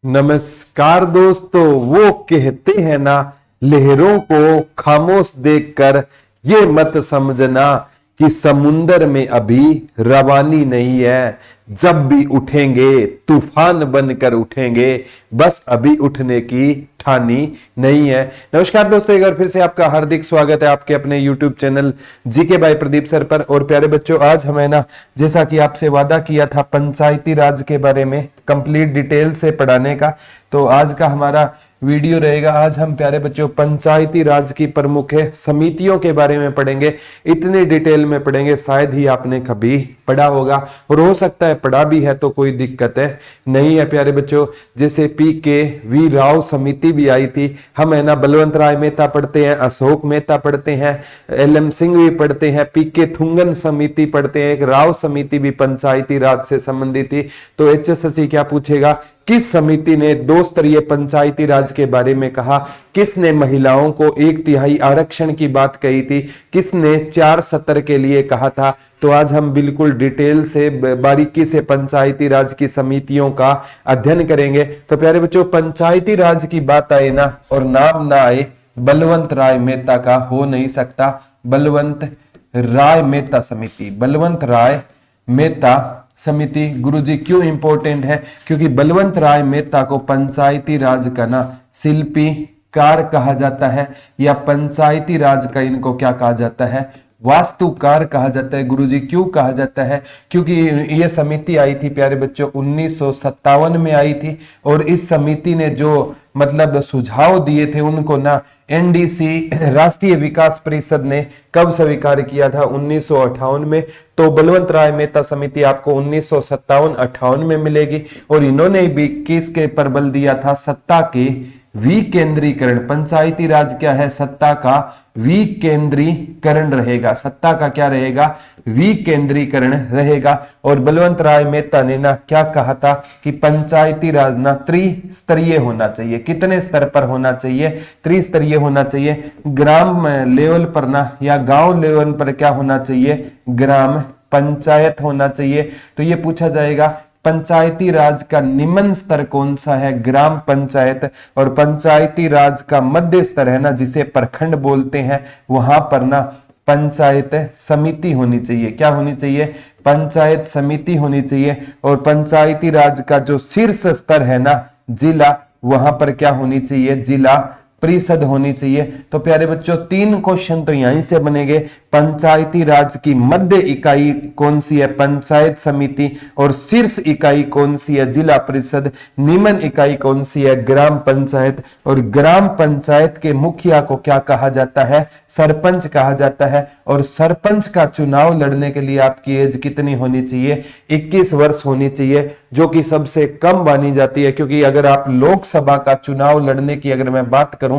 नमस्कार दोस्तों। वो कहते हैं ना, लहरों को खामोश देखकर ये मत समझना कि समुंदर में अभी रवानी नहीं है। जब भी उठेंगे तूफान बनकर उठेंगे, बस अभी उठने की ठानी नहीं है। नमस्कार दोस्तों, एक बार फिर से आपका हार्दिक स्वागत है आपके अपने YouTube channel GK by Pradeep sir पर। और प्यारे बच्चों, आज हमें ना, जैसा कि आपसे वादा किया था पंचायती राज के बारे में कंप्लीट डिटेल से पढ़ाने का, तो आज का हमारा वीडियो रहेगा। आज हम प्यारे बच्चों पंचायती राज की प्रमुख समितियों के बारे में पढ़ेंगे। इतनी डिटेल में पढ़ेंगे शायद ही आपने कभी पढ़ा होगा, और हो सकता है पढ़ा भी है तो कोई दिक्कत है नहीं है प्यारे बच्चों। जैसे PKV राव समिति भी आई थी, हम है ना बलवंत राय मेहता पढ़ते हैं, अशोक मेहता पढ़ते हैं, LM सिंह भी पढ़ते हैं, PK थुंगन समिति पढ़ते हैं, एक राव समिति भी पंचायती राज से संबंधित थी। तो HSSC क्या पूछेगा, किस समिति ने 2 स्तरीय पंचायती राज के बारे में कहा, किसने महिलाओं को 1/3 आरक्षण की बात कही थी, किसने 4 सत्र के लिए कहा था। तो आज हम बिल्कुल डिटेल से बारीकी से पंचायती राज की समितियों का अध्ययन करेंगे। तो प्यारे बच्चों, पंचायती राज की बात आए ना और नाम ना आए, बलवंत राय मेहता का हो नहीं सकता। बलवंत राय मेहता समिति, बलवंत राय मेहता समिति गुरुजी क्यों इंपॉर्टेंट है, क्योंकि बलवंत राय मेहता को पंचायती राज का ना शिल्पीकार कहा जाता है, या पंचायती राज का इनको क्या कहा जाता है, वास्तुकार कहा जाता है। गुरुजी क्यों कहा जाता है, क्योंकि यह समिति आई थी प्यारे बच्चों 1957 में आई थी, और इस समिति ने जो मतलब सुझाव दिए थे उनको ना NDC राष्ट्रीय विकास परिषद ने कब स्वीकार किया था, 1958 में। तो बलवंत राय मेहता समिति आपको 1957-58 में मिलेगी। और इन्होंने भी किसके पर बल दिया था, सत्ता के विकेंद्रीकरण। पंचायती राज क्या है, सत्ता का विकेंद्रीकरण रहेगा, सत्ता का क्या रहेगा, विकेंद्रीकरण रहेगा। और बलवंत राय मेहता ने ना क्या कहा था कि पंचायती राज ना त्रिस्तरीय होना चाहिए। कितने स्तर पर होना चाहिए, त्रिस्तरीय होना चाहिए। ग्राम लेवल पर ना, या गांव लेवल पर क्या होना चाहिए, ग्राम पंचायत होना चाहिए। तो ये पूछा जाएगा पंचायती राज का निम्न स्तर कौन सा है, ग्राम पंचायत। और पंचायती राज का मध्य स्तर है ना, जिसे प्रखंड बोलते हैं, वहां पर ना पंचायत समिति होनी चाहिए। क्या होनी चाहिए, पंचायत समिति होनी चाहिए। और पंचायती राज का जो शीर्ष स्तर है ना, जिला, वहां पर क्या होनी चाहिए, जिला परिषद होनी चाहिए। तो प्यारे बच्चों, 3 क्वेश्चन तो यहीं से बनेंगे। पंचायती राज की मध्य इकाई कौन सी है, पंचायत समिति, और शीर्ष इकाई कौन सी है, जिला परिषद, निम्न इकाई कौन सी है, ग्राम पंचायत। और ग्राम पंचायत के मुखिया को क्या कहा जाता है, सरपंच कहा जाता है। और सरपंच का चुनाव लड़ने के लिए आपकी एज कितनी होनी चाहिए, 21 वर्ष होनी चाहिए, जो कि सबसे कम मानी जाती है। क्योंकि अगर आप लोकसभा का चुनाव लड़ने की अगर मैं बात करूं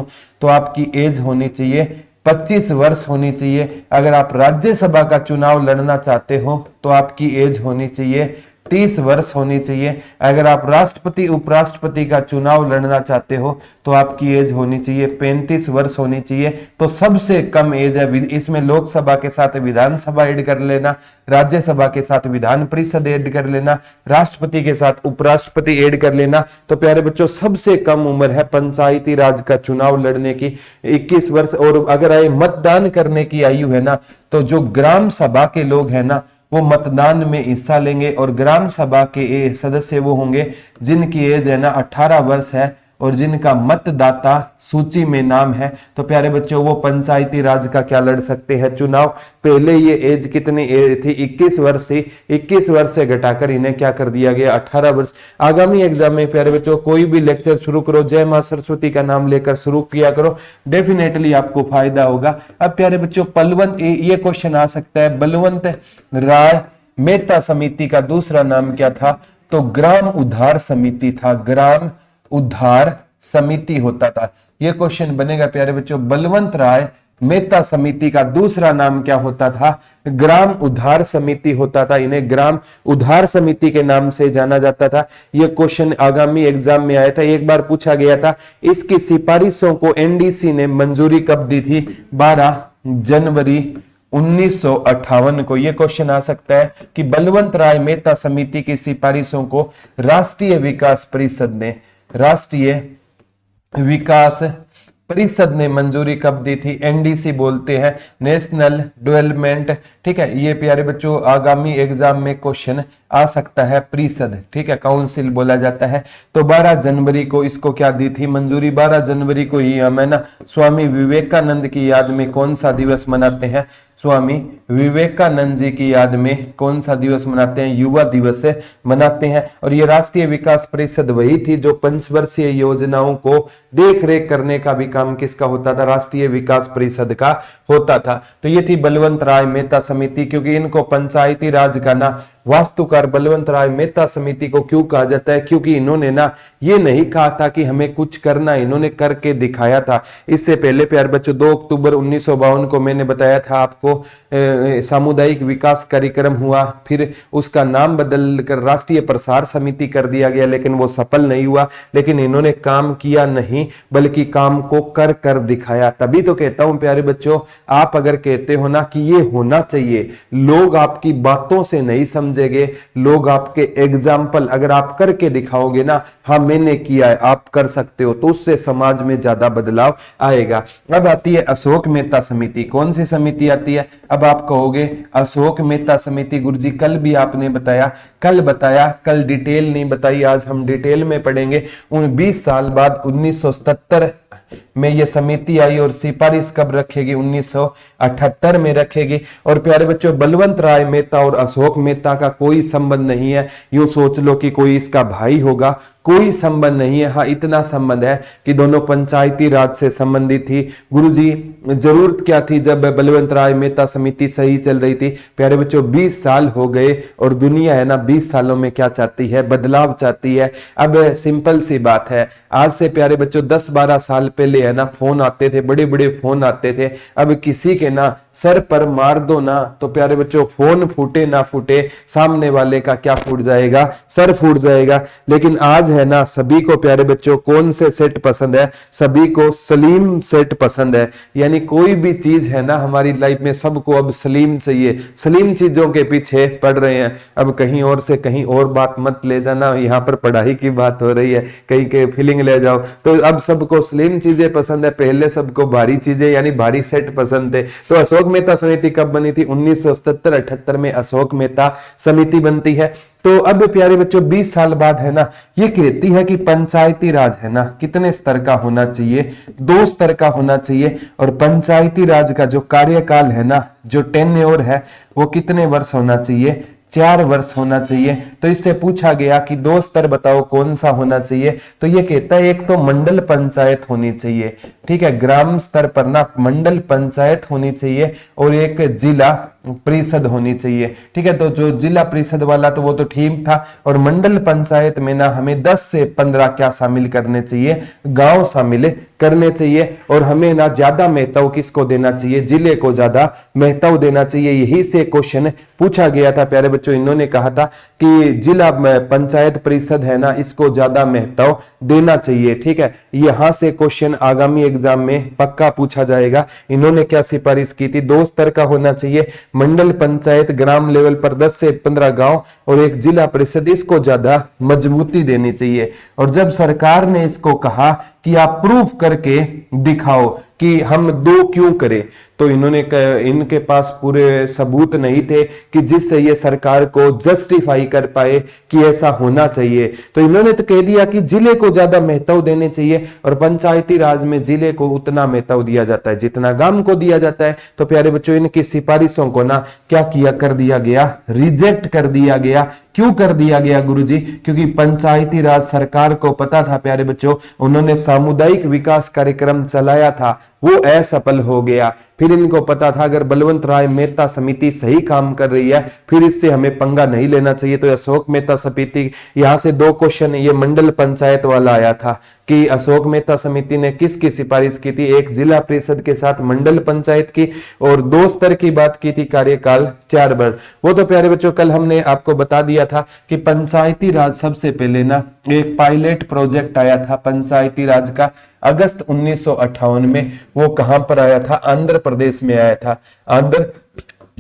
तो आपकी एज होनी चाहिए 25 वर्ष होनी चाहिए। अगर आप राज्यसभा का चुनाव लड़ना चाहते हो तो आपकी एज होनी चाहिए 30 वर्ष होनी चाहिए। अगर आप राष्ट्रपति उपराष्ट्रपति का चुनाव लड़ना चाहते हो तो आपकी एज होनी चाहिए 35 वर्ष होनी चाहिए। तो सबसे कम एज है। इसमें लोकसभा के साथ विधानसभा ऐड कर लेना, राज्यसभा के साथ विधान परिषद ऐड कर लेना, राष्ट्रपति के साथ उपराष्ट्रपति ऐड कर लेना। तो प्यारे बच्चों, सबसे कम उम्र है पंचायती राज का चुनाव लड़ने की 21 वर्ष। और अगर आए मतदान करने की आयु है ना, तो जो ग्राम सभा के लोग हैं ना, वो मतदान में हिस्सा लेंगे। और ग्राम सभा के सदस्य वो होंगे जिनकी एज है ना 18 वर्ष है और जिनका मतदाता सूची में नाम है। तो प्यारे बच्चों, वो पंचायती राज का क्या लड़ सकते हैं, चुनाव। पहले ये एज कितनी एज थी, 21 वर्ष से 21 वर्ष से घटाकर इन्हें क्या कर दिया गया, 18 वर्ष। आगामी एग्जाम में प्यारे बच्चों कोई भी लेक्चर शुरू करो, जय मां सरस्वती का नाम लेकर शुरू किया करो, डेफिनेटली आपको फायदा होगा। अब प्यारे बच्चों, ये क्वेश्चन आ सकता है, बलवंत राय मेहता समिति का दूसरा नाम क्या था, तो ग्राम उद्धार समिति था, ग्राम उद्धार समिति होता था। यह क्वेश्चन बनेगा प्यारे बच्चों। बलवंत राय मेहता समिति का दूसरा नाम क्या होता था, ग्राम उद्धार समिति होता था। इन्हें ग्राम उद्धार समिति के नाम से जाना जाता था। यह क्वेश्चन आगामी एग्जाम में आया था, एक बार पूछा गया था। इसकी सिफारिशों को NDC ने मंजूरी कब दी थी, 12 जनवरी 1958 को। यह क्वेश्चन आ सकता है कि बलवंत राय मेहता समिति की सिफारिशों को राष्ट्रीय विकास परिषद ने राष्ट्रीय विकास परिषद ने मंजूरी कब दी थी? एनडीसी बोलते हैं, नेशनल डेवलपमेंट, ठीक है। ये प्यारे बच्चों आगामी एग्जाम में क्वेश्चन आ सकता है, परिषद, ठीक है, काउंसिल बोला जाता है। तो 12 जनवरी को इसको क्या दी थी मंजूरी? 12 जनवरी को ही हम है ना स्वामी विवेकानंद की याद में कौन सा दिवस मनाते हैं? स्वामी विवेकानंद जी की याद में कौन सा दिवस मनाते हैं? युवा दिवस मनाते हैं। और ये राष्ट्रीय विकास परिषद वही थी जो पंचवर्षीय योजनाओं को देख रेख करने का भी काम किसका होता था? राष्ट्रीय विकास परिषद का होता था। तो ये थी बलवंत राय मेहता समिति, क्योंकि इनको पंचायती राज का ना वास्तुकार बलवंत राय मेहता समिति को क्यों कहा जाता है? क्योंकि इन्होंने ना ये नहीं कहा था कि हमें कुछ करना, इन्होंने करके दिखाया था। इससे पहले प्यारे बच्चों 2 अक्टूबर 1952 को मैंने बताया था आपको सामुदायिक विकास कार्यक्रम हुआ, फिर उसका नाम बदल कर राष्ट्रीय प्रसार समिति कर दिया गया, लेकिन वो सफल नहीं हुआ। लेकिन इन्होंने काम किया नहीं बल्कि काम को कर कर दिखाया। तभी तो कहता हूं प्यारे बच्चों, आप अगर कहते हो ना कि ये होना चाहिए, लोग आपकी बातों से नहीं समझेंगे, लोग आपके एग्जाम्पल अगर आप करके दिखाओगे ना, हाँ मैंने किया है, आप कर सकते हो, तो उससे समाज में ज्यादा बदलाव आएगा। अब आती है अशोक मेहता समिति। कौन सी समिति आती है? अब आप कहोगे अशोक मेहता समिति गुरुजी कल भी आपने बताया, कल डिटेल नहीं बताई, आज हम डिटेल में पढ़ेंगे। 20 साल बाद 1977 में यह समिति आई और सिफारिश कब रखेगी? 1978 में रखेगी। और प्यारे बच्चों बलवंत राय मेहता और अशोक मेहता का कोई संबंध नहीं है, यूं सोच लो कि कोई इसका भाई होगा, कोई संबंध नहीं है। हाँ इतना संबंध है कि दोनों पंचायती राज से संबंधित थी। गुरुजी जरूरत क्या थी जब बलवंत राय मेहता समिति सही चल रही थी? प्यारे बच्चों 20 साल हो गए और दुनिया है ना 20 सालों में क्या चाहती है? बदलाव चाहती है। अब सिंपल सी बात है, आज से प्यारे बच्चों 10-12 साल पहले है ना फोन आते थे, बड़े बड़े फोन आते थे। अब किसी के ना सर पर मार दो ना तो प्यारे बच्चों फोन फूटे ना फूटे, सामने वाले का क्या फूट जाएगा? सर फूट जाएगा। लेकिन आज है ना सभी को प्यारे बच्चों कौन से सेट पसंद है? सभी को सलीम सेट पसंद है। यानी कोई भी चीज है ना हमारी लाइफ में सबको अब सलीम चाहिए, सलीम चीजों के पीछे पड़ रहे हैं। अब कहीं और से कहीं और बात मत ले जाना, यहाँ पर पढ़ाई की बात हो रही है, कहीं के फीलिंग ले जाओ। तो अब सबको सलीम चीजें पसंद है, पहले सबको भारी चीजें यानी भारी सेट पसंद थे। तो अशोक मेहता समिति कब बनी थी? 1977-78 में अशोक मेहता समिति बनती है। तो अब प्यारे बच्चों 20 साल बाद है ना ये कहती है कि पंचायती राज है ना कितने स्तर का होना चाहिए? 2 स्तर का होना चाहिए। और पंचायती राज का जो कार्यकाल है ना, जो टेन्योर है, वो कितने वर्ष होना चाहिए? 4 वर्ष होना चाहिए। तो इससे पूछा गया कि 2 स्तर बताओ कौन सा होना चाहिए? तो ये कहता है एक तो मंडल पंचायत होनी चाहिए, ठीक है, ग्राम स्तर पर ना मंडल पंचायत होनी चाहिए, और एक जिला परिषद होनी चाहिए, ठीक है। तो जो जिला परिषद वाला तो वो तो ठीक था, और मंडल पंचायत में ना हमें 10 से 15 क्या शामिल करने चाहिए? गांव शामिल करने चाहिए। और हमें ना ज्यादा महत्व किसको देना चाहिए? जिले को ज्यादा महत्व देना चाहिए। यही से क्वेश्चन पूछा गया था प्यारे बच्चों। इन्होंने कहा था कि जिला पंचायत परिषद है ना इसको ज्यादा महत्व देना चाहिए, ठीक है। यहां से क्वेश्चन आगामी एग्जाम में पक्का पूछा जाएगा। इन्होंने क्या सिफारिश की थी? 2 स्तर का होना चाहिए, मंडल पंचायत ग्राम लेवल पर 10 से 15 गांव, और एक जिला परिषद, इसको ज्यादा मजबूती देनी चाहिए। और जब सरकार ने इसको कहा कि आप प्रूफ करके दिखाओ कि हम 2 क्यों करें, तो इनके पास पूरे सबूत नहीं थे कि जिससे ये सरकार को जस्टिफाई कर पाए कि ऐसा होना चाहिए। तो इन्होंने तो कह दिया कि जिले को ज्यादा महत्व देने चाहिए, और पंचायती राज में जिले को उतना महत्व दिया जाता है जितना गांव को दिया जाता है। तो प्यारे बच्चों इनकी सिफारिशों को ना क्या किया कर दिया गया? रिजेक्ट कर दिया गया। क्यों कर दिया गया गुरुजी? क्योंकि पंचायती राज सरकार को पता था प्यारे बच्चों, उन्होंने सामुदायिक विकास कार्यक्रम चलाया था, वो असफल हो गया। फिर इनको पता था अगर बलवंत राय मेहता समिति सही काम कर रही है फिर इससे हमें पंगा नहीं लेना चाहिए। तो अशोक मेहता समिति, यहां से 2 क्वेश्चन ये मंडल पंचायत वाला आया था कि अशोक मेहता समिति ने किसकी सिफारिश की थी? एक जिला परिषद के साथ मंडल पंचायत की, और 2 स्तर की बात की थी, कार्यकाल 4 वर्ष। वो तो प्यारे बच्चों कल हमने आपको बता दिया था कि पंचायती राज सबसे पहले ना एक पायलट प्रोजेक्ट आया था पंचायती राज का अगस्त 1958 में। वो कहां पर आया था? आंध्र प्रदेश में आया था। आंध्र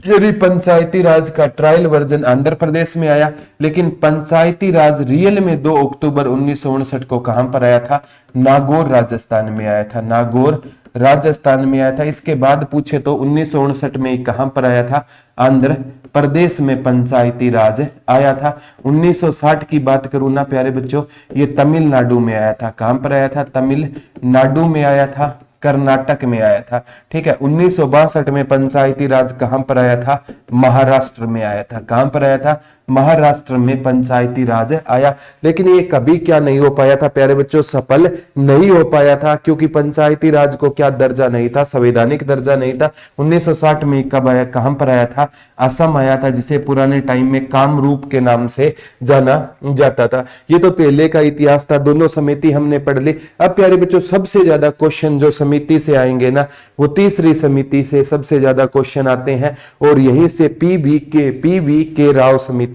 यदि पंचायती राज का ट्रायल वर्जन आंध्र प्रदेश में आया, लेकिन पंचायती राज रियल में 2 अक्टूबर 1959 को कहां पर आया था? नागौर राजस्थान में आया था। नागौर राजस्थान में आया था। इसके बाद पूछे तो 1959 में कहां पर आया था? आंध्र प्रदेश में पंचायती राज आया था। 1960 की बात करूं ना प्यारे बच्चों, ये तमिलनाडु में आया था। कहां पर आया था? तमिलनाडु में आया था, कर्नाटक में आया था। ठीक है। 1962 में पंचायती राज कहां पर आया था? महाराष्ट्र में आया था। कहां पर आया था? महाराष्ट्र में पंचायती राज आया। लेकिन ये कभी क्या नहीं हो पाया था प्यारे बच्चों? सफल नहीं हो पाया था, क्योंकि पंचायती राज को क्या दर्जा नहीं था? संवैधानिक दर्जा नहीं था। 1960 में कब आया? कहां पर आया था? असम आया था, जिसे पुराने टाइम में कामरूप के नाम से जाना जाता था। ये तो पहले का इतिहास था। दोनों समिति हमने पढ़ ली। अब प्यारे बच्चों सबसे ज्यादा क्वेश्चन जो समिति से आएंगे ना, वो तीसरी समिति से सबसे ज्यादा क्वेश्चन आते हैं, और यहीं से पीवी के राव समिति,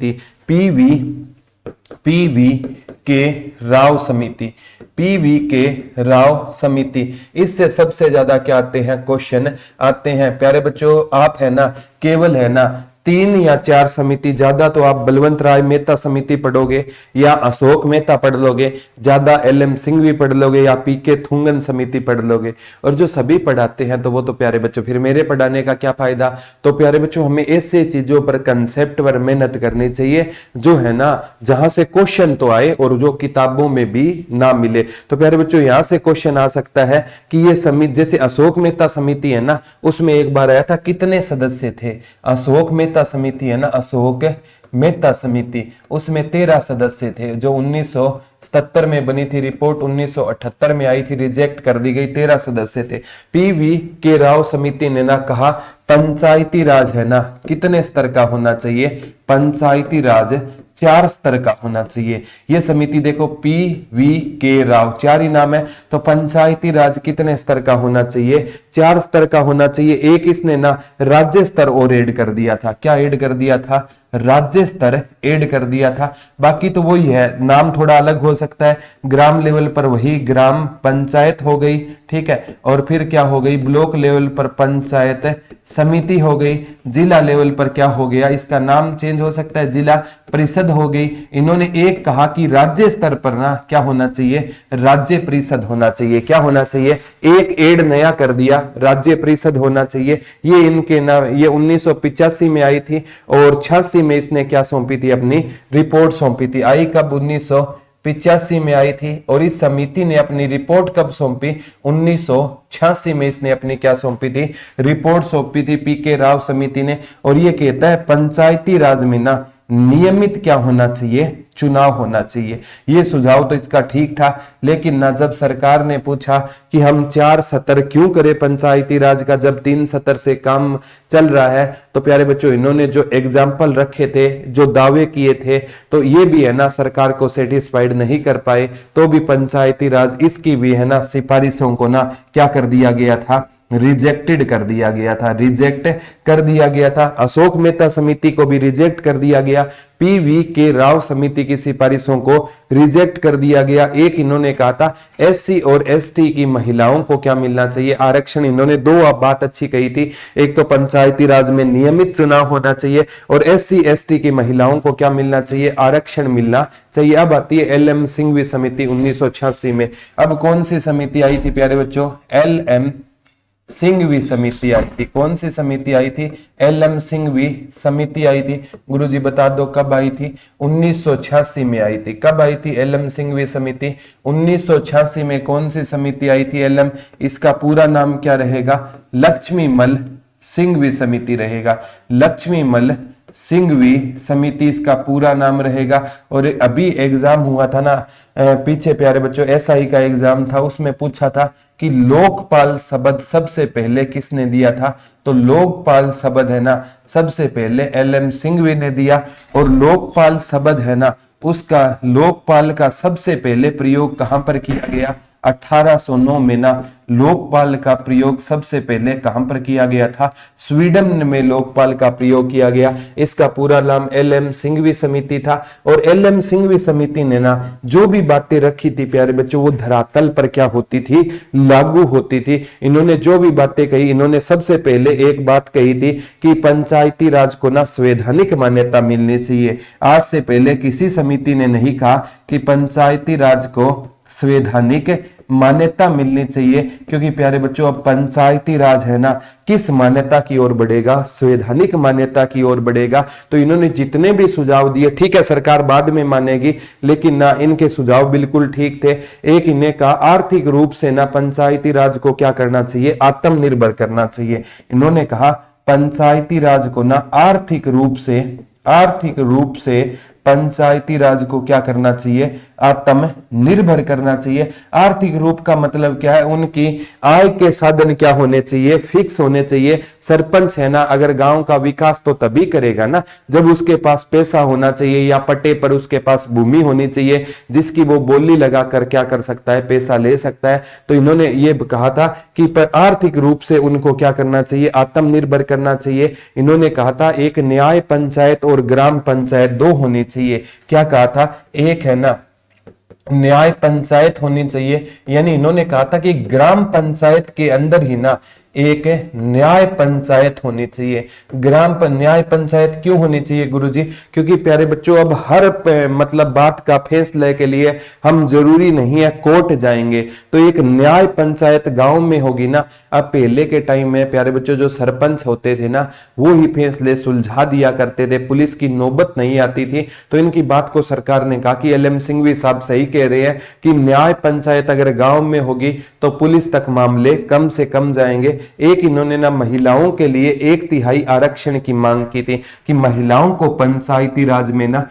पीवी के राव समिति, पीवी के राव समिति, इससे सबसे ज्यादा क्या आते हैं? क्वेश्चन आते हैं। प्यारे बच्चों आप है ना, केवल है ना 3 या 4 समिति, ज्यादा तो आप बलवंत राय मेहता समिति पढ़ोगे या अशोक मेहता पढ़ लोगे, ज्यादा LM सिंघवी पढ़ लोगे या PK थुंगन समिति पढ़ लोगे। और जो सभी पढ़ाते हैं तो वो तो प्यारे बच्चों फिर मेरे पढ़ाने का क्या फायदा? तो प्यारे बच्चों हमें ऐसे चीजों पर, कंसेप्ट पर मेहनत करनी चाहिए जो है ना, जहां से क्वेश्चन तो आए और जो किताबों में भी ना मिले। तो प्यारे बच्चों यहां से क्वेश्चन आ सकता है कि ये समिति, जैसे अशोक मेहता समिति है ना, उसमें एक बार आया था कितने सदस्य थे? अशोक मेहता समिति है ना, अशोक मेहता समिति, उसमें 13 सदस्य थे। जो 1977 में बनी थी रिपोर्ट, 1978 में आई थी, रिजेक्ट कर दी गई, 13 सदस्य थे। पीवी के राव समिति ने ना कहा पंचायती राज है ना कितने स्तर का होना चाहिए? पंचायती राज 4 स्तर का होना चाहिए। ये समिति देखो पीवी के राव, 4 ही नाम है, तो पंचायती राज कितने स्तर का होना चाहिए? 4 स्तर का होना चाहिए। एक इसने ना राज्य स्तर और ऐड कर दिया था। क्या ऐड कर दिया था? राज्य स्तर ऐड कर दिया था। बाकी तो वही है, नाम थोड़ा अलग हो सकता है। ग्राम लेवल पर वही ग्राम पंचायत हो गई, ठीक है, और फिर क्या हो गई? ब्लॉक लेवल पर पंचायत समिति हो गई। जिला लेवल पर क्या हो गया? इसका नाम चेंज हो सकता है, जिला परिषद हो गई। इन्होंने एक कहा कि राज्य स्तर पर ना क्या होना चाहिए? राज्य परिषद होना चाहिए। क्या होना चाहिए? एक एड नया कर दिया, राज्य परिषद होना चाहिए। ये इनके ना, ये 1985 में आई थी और 86 में इसने क्या सौंपी थी? अपनी रिपोर्ट सौंपी थी। आई कब? 1985 में आई थी। और इस समिति ने अपनी रिपोर्ट कब सौंपी? 1986 में इसने अपनी क्या सौंपी थी? रिपोर्ट सौंपी थी PK राव समिति ने। और ये कहता है पंचायती राज में ना नियमित क्या होना चाहिए? चुनाव होना चाहिए। ये सुझाव तो इसका ठीक था, लेकिन ना जब सरकार ने पूछा कि हम 4 सत्र क्यों करें पंचायती राज का, जब 3 सत्र से काम चल रहा है, तो प्यारे बच्चों इन्होंने जो एग्जाम्पल रखे थे, जो दावे किए थे, तो ये भी है ना सरकार को सेटिस्फाइड नहीं कर पाए। तो भी पंचायती राज, इसकी भी है ना सिफारिशों को ना क्या कर दिया गया था? रिजेक्टेड कर दिया गया था, रिजेक्ट कर दिया गया था। अशोक मेहता समिति को भी रिजेक्ट कर दिया गया। पीवी के राव समिति की सिफारिशों को रिजेक्ट कर दिया गया। एक इन्होंने कहा था SC और ST की महिलाओं को क्या मिलना चाहिए? आरक्षण। इन्होंने 2 बात अच्छी कही थी, एक तो पंचायती राज में नियमित चुनाव होना चाहिए, और SC ST की महिलाओं को क्या मिलना चाहिए? आरक्षण मिलना चाहिए। अब आती है LM सिंघवी समिति 1986 में। अब कौन सी समिति आई थी प्यारे बच्चों? LM सिंघवी समिति आई थी। कौन सी समिति आई थी? LM सिंघवी समिति आई थी। गुरुजी बता दो कब आई थी? 1986 में आई थी। कब आई थी LM सिंघवी समिति? 1986 में। कौन सी समिति आई थी LM? इसका पूरा नाम क्या रहेगा? लक्ष्मीमल सिंघवी समिति रहेगा। लक्ष्मीमल सिंघवी समिति इसका पूरा नाम रहेगा। और अभी एग्जाम हुआ था ना पीछे प्यारे बच्चों, SI का एग्जाम था, उसमें पूछा था कि लोकपाल शब्द सबसे पहले किसने दिया था? तो लोकपाल शब्द है ना सबसे पहले LM सिंघवी ने दिया। और लोकपाल शब्द है ना, उसका लोकपाल का सबसे पहले प्रयोग कहां पर किया गया? 1809 में ना लोकपाल का प्रयोग सबसे पहले कहां पर किया गया था? स्वीडन में लोकपाल का प्रयोग किया गया। इसका पूरा नाम एल.एम. सिंघवी समिति था। और एल.एम. सिंघवी समिति ने ना जो भी बातें रखी थी प्यारे बच्चों, वो धरातल पर क्या होती थी? लागू होती थी। इन्होंने जो भी बातें कही, इन्होंने सबसे पहले एक बात कही थी कि पंचायती राज को ना संवैधानिक मान्यता मिलनी चाहिए। आज से पहले किसी समिति ने नहीं कहा कि पंचायती राज को संवैधानिक मान्यता मिलनी चाहिए, क्योंकि प्यारे बच्चों अब पंचायती राज है ना किस मान्यता की ओर बढ़ेगा? संवैधानिक मान्यता की ओर बढ़ेगा। तो इन्होंने जितने भी सुझाव दिए, ठीक है सरकार बाद में मानेगी, लेकिन ना इनके सुझाव बिल्कुल ठीक थे। एक इन्हें कहा आर्थिक रूप से ना पंचायती राज को क्या करना चाहिए? आत्मनिर्भर करना चाहिए। इन्होंने कहा पंचायती राज को ना आर्थिक रूप से पंचायती राज को क्या करना चाहिए? आत्मनिर्भर करना चाहिए। आर्थिक रूप का मतलब क्या है? उनकी आय के साधन क्या होने चाहिए? फिक्स होने चाहिए। सरपंच है ना, अगर गांव का विकास तो तभी करेगा ना जब उसके पास पैसा होना चाहिए, या पट्टे पर उसके पास भूमि होनी चाहिए जिसकी वो बोली लगाकर क्या कर सकता है? पैसा ले सकता है। तो इन्होंने ये कहा था कि आर्थिक रूप से उनको क्या करना चाहिए? आत्मनिर्भर करना चाहिए। इन्होंने कहा था एक न्याय पंचायत और ग्राम पंचायत दो होनी चाहिए। क्या कहा था? एक है ना न्याय पंचायत होनी चाहिए, यानी इन्होंने कहा था कि ग्राम पंचायत के अंदर ही ना एक न्याय पंचायत होनी चाहिए। न्याय पंचायत क्यों होनी चाहिए गुरुजी? क्योंकि प्यारे बच्चों अब हर मतलब बात का फैसले के लिए हम जरूरी नहीं है कोर्ट जाएंगे, तो एक न्याय पंचायत गांव में होगी ना। अब पहले के टाइम में प्यारे बच्चों जो सरपंच होते थे ना, वो ही फैसले सुलझा दिया करते थे, पुलिस की नौबत नहीं आती थी। तो इनकी बात को सरकार ने कहा कि एल.एम. सिंघवी साहब सही कह रहे हैं कि न्याय पंचायत अगर गांव में होगी तो पुलिस तक मामले कम से कम जाएंगे। एक इन्होंने ना महिलाओं के लिए 1/3 आरक्षण की मांग की थी कि महिलाओं को पंचायती राज में ना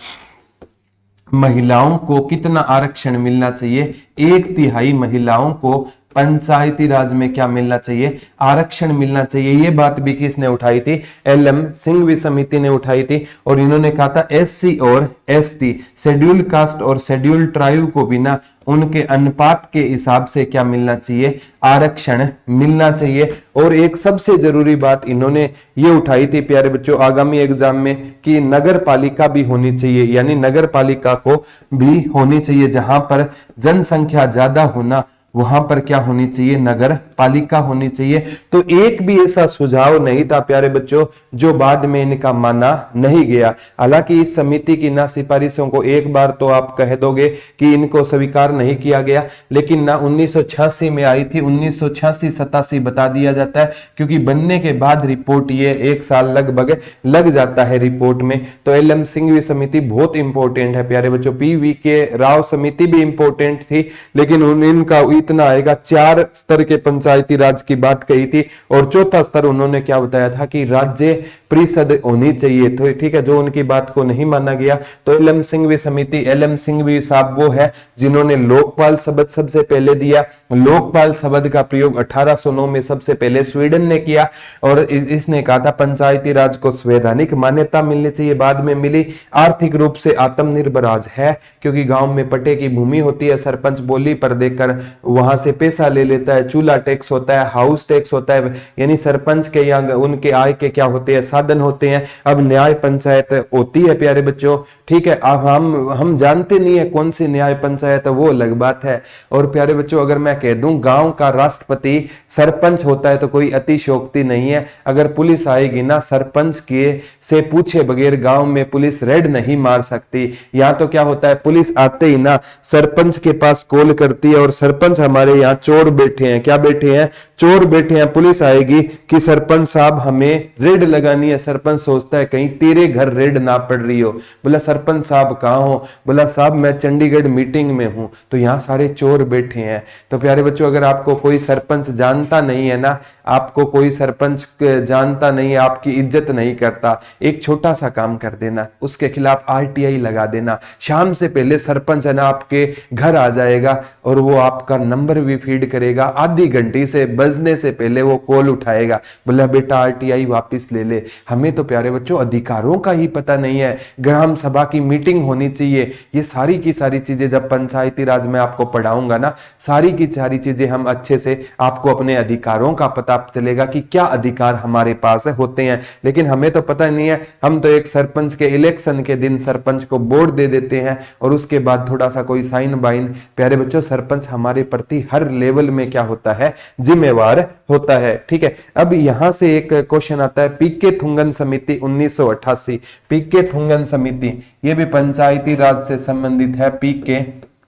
महिलाओं को कितना आरक्षण मिलना चाहिए? 1/3 महिलाओं को पंचायती राज में क्या मिलना चाहिए? आरक्षण मिलना चाहिए। ये बात भी किसने उठाई थी? एल.एम. सिंघवी समिति ने उठाई थी। और इन्होंने कहा था एससी और एसटी, शेड्यूल कास्ट और शेड्यूल ट्राइब को भी ना उनके अनुपात के हिसाब से क्या मिलना चाहिए? आरक्षण मिलना चाहिए। और एक सबसे जरूरी बात इन्होंने ये उठाई थी प्यारे बच्चों आगामी एग्जाम में कि नगर पालिका भी होनी चाहिए, यानी नगर पालिका को भी होनी चाहिए। जहां पर जनसंख्या ज्यादा होना वहां पर क्या होनी चाहिए? नगर पालिका होनी चाहिए। तो एक भी ऐसा सुझाव नहीं था प्यारे बच्चों जो बाद में इनका माना नहीं गया। हालांकि इस समिति की ना सिफारिशों को एक बार तो आप कह दोगे कि इनको स्वीकार नहीं किया गया, लेकिन ना 1986 में आई थी। 1986-87 बता दिया जाता है, क्योंकि बनने के बाद रिपोर्ट ये 1 साल लगभग लग जाता है रिपोर्ट में। तो एल.एम. सिंघवी समिति बहुत इंपॉर्टेंट है प्यारे बच्चों। पी.वी.के. राव समिति भी इंपॉर्टेंट थी, लेकिन इनका इतना आएगा 4 स्तर के पंचायती राज की बात कही थी। और चौथा स्तर उन्होंने क्या बताया था कि राज्य परिषद होनी चाहिए। तो ठीक है, जो उनकी बात को नहीं माना गया। तो एल.एम. सिंघवी समिति, एल.एम. सिंघवी साहब वो है जिन्होंने लोकपाल शब्द सबसे पहले दिया। लोकपाल शब्द का प्रयोग 1809 में सबसे पहले स्वीडन ने किया। और इसने कहा था पंचायती राज को संवैधानिक मान्यता मिलनी चाहिए, बाद में मिली। आर्थिक रूप से आत्मनिर्भर राज है, क्योंकि गांव में पट्टे की भूमि होती है, सरपंच बोली पर देकर वहां से पैसा ले लेता है, चूल्हा टैक्स होता है, हाउस टैक्स होता है, यानी सरपंच के या उनके आय के क्या होते हैं? साधन होते हैं। अब न्याय पंचायत होती है प्यारे बच्चों, ठीक है। अब हम जानते नहीं है कौन सी न्याय पंचायत है, वो अलग बात है। और प्यारे बच्चों अगर मैं कह दूं गांव का राष्ट्रपति सरपंच होता है तो कोई अतिशयोक्ति नहीं है। अगर पुलिस आएगी ना, सरपंच के से पूछे बगैर गांव में पुलिस रेड नहीं मार सकती। यहाँ तो क्या होता है, पुलिस आते ही ना सरपंच के पास कॉल करती है, और सरपंच हमारे यहाँ चोर बैठे हैं। क्या बैठे हैं? चोर बैठे हैं। पुलिस आएगी कि सरपंच साहब हमें रेड लगानी है। सरपंच सोचता है कहीं तेरे घर रेड ना पड़ रही हो। बोला सरपंच साहब कहाँ हो? बोला साहब मैं चंडीगढ़ मीटिंग में हूं। तो यहाँ सारे चोर बैठे हैं। तो प्यारे बच्चों अगर आपको कोई सरपंच जानता नहीं है ना, आपको कोई सरपंच जानता नहीं है, आपकी इज्जत नहीं करता, एक छोटा सा काम कर देना, उसके खिलाफ RTI लगा देना। शाम से पहले सरपंच है ना आपके घर आ जाएगा और वो आपका नंबर भी फीड करेगा। आधी घंटे से बजने से पहले वो कॉल उठाएगा, बोला बेटा RTI वापस ले ले। हमें तो प्यारे बच्चों अधिकारों का ही पता नहीं है। ग्राम सभा की मीटिंग होनी चाहिए। ये सारी की सारी चीजें जब पंचायती राज में आपको पढ़ाऊंगा ना, सारी की सारी चीजें हम अच्छे से आपको अपने अधिकारों का पता चलेगा कि क्या अधिकार हमारे पास होते हैं। लेकिन हमें तो पता नहीं है, हम तो एक सरपंच के इलेक्शन के दिन सरपंच को वोट दे देते हैं और उसके बाद थोड़ा सा कोई साइन बाइन। प्यारे बच्चों, सरपंच हमारे प्रति हर लेवल में क्या होता है, जिम्मेवार होता है। ठीक है, अब यहां से एक क्वेश्चन आता है, पीके थुंगन समिति 1988। पीके थुंगन समिति ये भी पंचायती राज से संबंधित है। पीके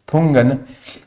थुंगन